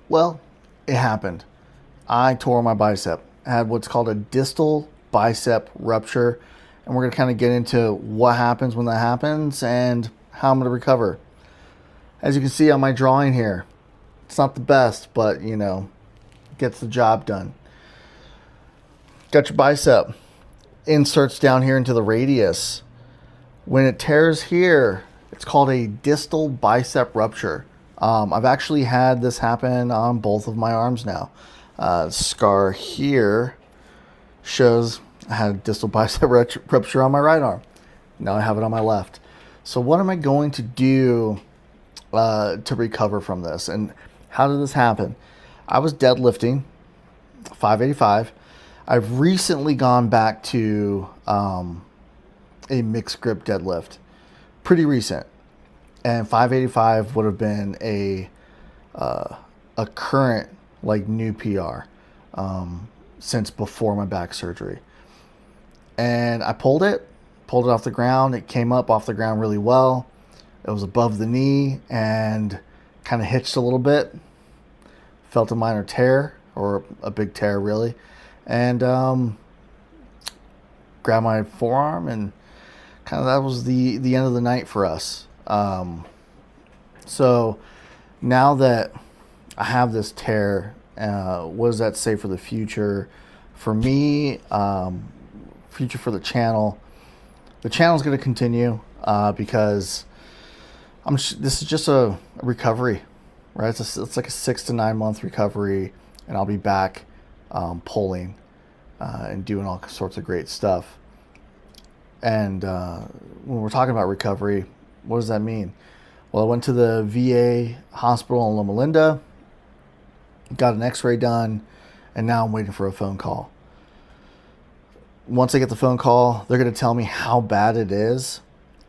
Well, it happened. I tore my bicep. I had what's called a distal bicep rupture, and we're going to kind of get into what happens when that happens and how I'm going to recover. As you can see on my drawing here, it's not the best, but gets the job done. Got your bicep, inserts down here into the radius. When it tears here, it's called a distal bicep rupture. I've actually had this happen on both of my arms now. Scar here shows I had a distal bicep rupture on my right arm. Now I have it on my left. So what am I going to do to recover from this? And how did this happen? I was deadlifting 585. I've recently gone back to a mixed grip deadlift. Pretty recent. And 585 would have been a current new PR since before my back surgery. And I pulled it off the ground. It came up off the ground really well. It was above the knee and kind of hitched a little bit. Felt a minor tear, or a big tear really, and grabbed my forearm, and kind of that was the end of the night for us. So now that I have this tear, what does that say for the future? For me, future for the channel. The channel is going to continue because this is just a recovery, right? It's like a 6 to 9 month recovery, and I'll be back pulling and doing all sorts of great stuff. And when we're talking about recovery, what does that mean? Well, I went to the VA hospital in Loma Linda, got an x-ray done, and now I'm waiting for a phone call. Once I get the phone call, they're going to tell me how bad it is.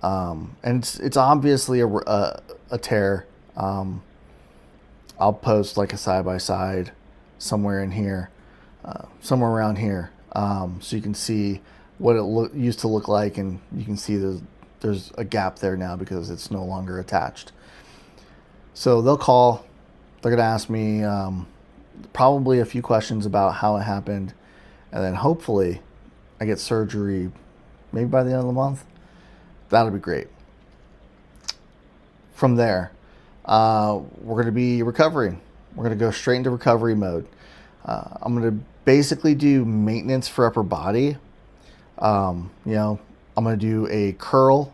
And it's obviously a tear. I'll post like a side-by-side somewhere in here, somewhere around here, so you can see what it used to look like, and you can see there's a gap there now because it's no longer attached. So they'll call. They're going to ask me probably a few questions about how it happened, and then hopefully I get surgery maybe by the end of the month. That'll be great. From there, we're going to be recovering. We're going to go straight into recovery mode. I'm going to basically do maintenance for upper body. I'm going to do a curl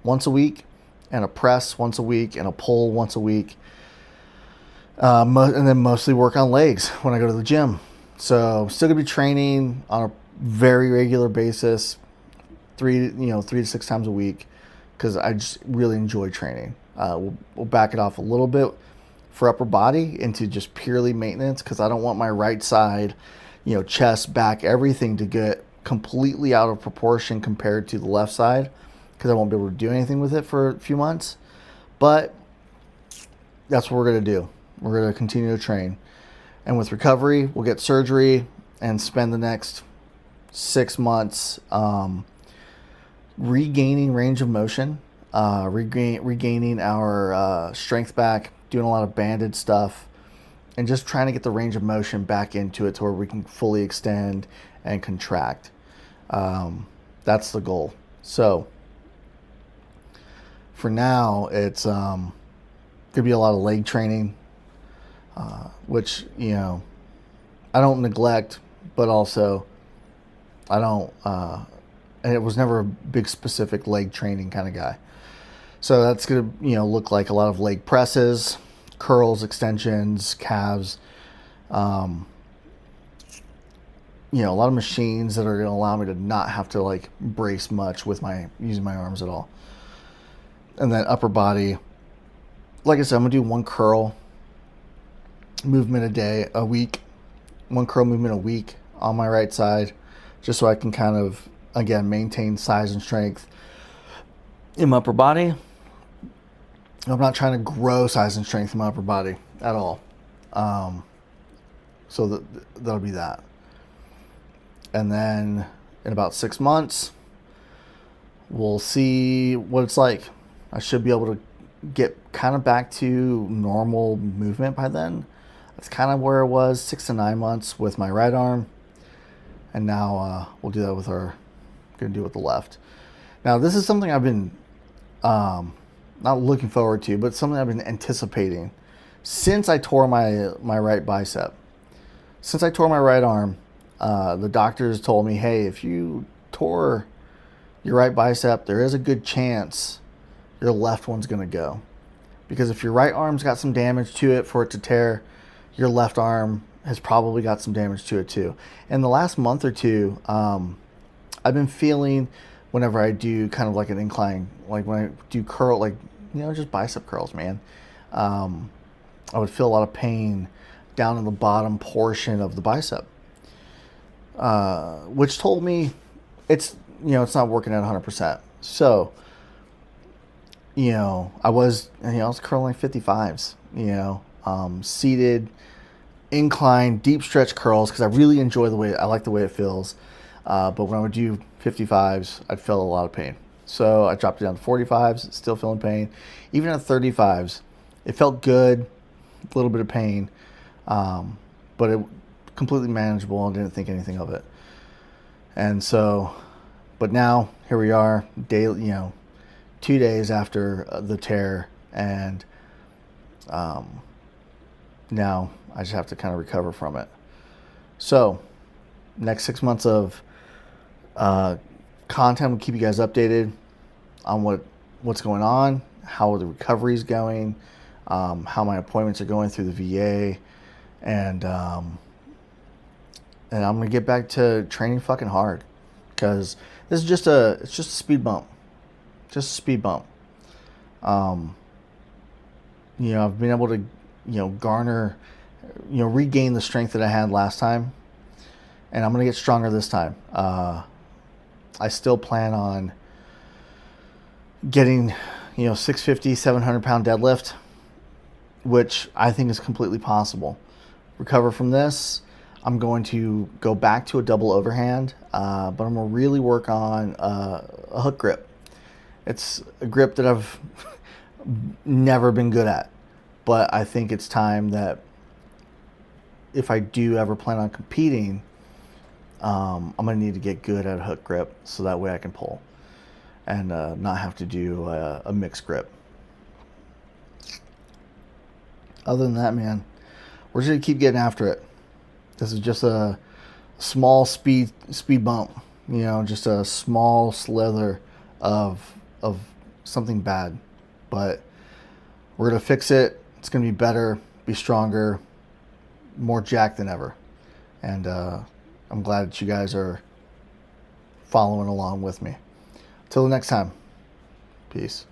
once a week, and a press once a week, and a pull once a week. And then mostly work on legs when I go to the gym. So I'm still going to be training on a very regular basis, 3 to 6 times a week, because I just really enjoy training. We'll back it off a little bit for upper body into just purely maintenance, because I don't want my right side, chest, back, everything to get completely out of proportion compared to the left side, because I won't be able to do anything with it for a few months. But that's what we're going to do. We're going to continue to train. And with recovery, we'll get surgery and spend the next 6 months regaining range of motion, regaining our strength back, doing a lot of banded stuff, and just trying to get the range of motion back into it to where we can fully extend and contract. That's the goal. So for now, it's going to be a lot of leg training, which, I don't neglect, but also I don't, and it was never a big specific leg training kind of guy. So that's going to, look like a lot of leg presses, curls, extensions, calves, a lot of machines that are going to allow me to not have to brace much with using my arms at all. And then upper body, like I said, I'm going to do one curl movement a week, one curl movement a week on my right side, just so I can kind of, again, maintain size and strength in my upper body. I'm not trying to grow size and strength in my upper body at all. So that'll be that. And then in about 6 months, we'll see what it's like. I should be able to get kind of back to normal movement by then. That's kind of where it was 6 to 9 months with my right arm. And now we'll do that with going to do it with the left. Now, this is something I've been not looking forward to, but something I've been anticipating since I tore my right bicep. Since I tore my right arm, the doctors told me, hey, if you tore your right bicep, there is a good chance your left one's going to go. Because if your right arm's got some damage to it for it to tear, your left arm has probably got some damage to it too. In the last month or two, I've been feeling whenever I do kind of like an incline, like when I do curl, like, just bicep curls, man, I would feel a lot of pain down in the bottom portion of the bicep, which told me it's not working at 100%. So, I was curling 55s, seated, incline, deep stretch curls, because I really enjoy I like the way it feels. But when I would do 55s, I'd feel a lot of pain. So I dropped it down to 45s, still feeling pain. Even at 35s, it felt good, a little bit of pain, but it completely manageable and didn't think anything of it. And so, but now here we are, 2 days after the tear, and now I just have to kind of recover from it. So next 6 months of content will keep you guys updated on what's going on, how the recovery is going, how my appointments are going through the VA, and I'm gonna get back to training fucking hard, because this is just a speed bump. Just a speed bump. I've been able to, garner, regain the strength that I had last time, and I'm going to get stronger this time. I still plan on getting, 650, 700 pound deadlift, which I think is completely possible. Recover from this. I'm going to go back to a double overhand, but I'm going to really work on a hook grip. It's a grip that I've never been good at, but I think it's time that if I do ever plan on competing, I'm going to need to get good at a hook grip so that way I can pull and not have to do a mixed grip. Other than that, man, we're just going to keep getting after it. This is just a small speed bump, just a small slither of something bad, but we're going to fix it. It's going to be better, be stronger, more jacked than ever. And I'm glad that you guys are following along with me. Till the next time, peace.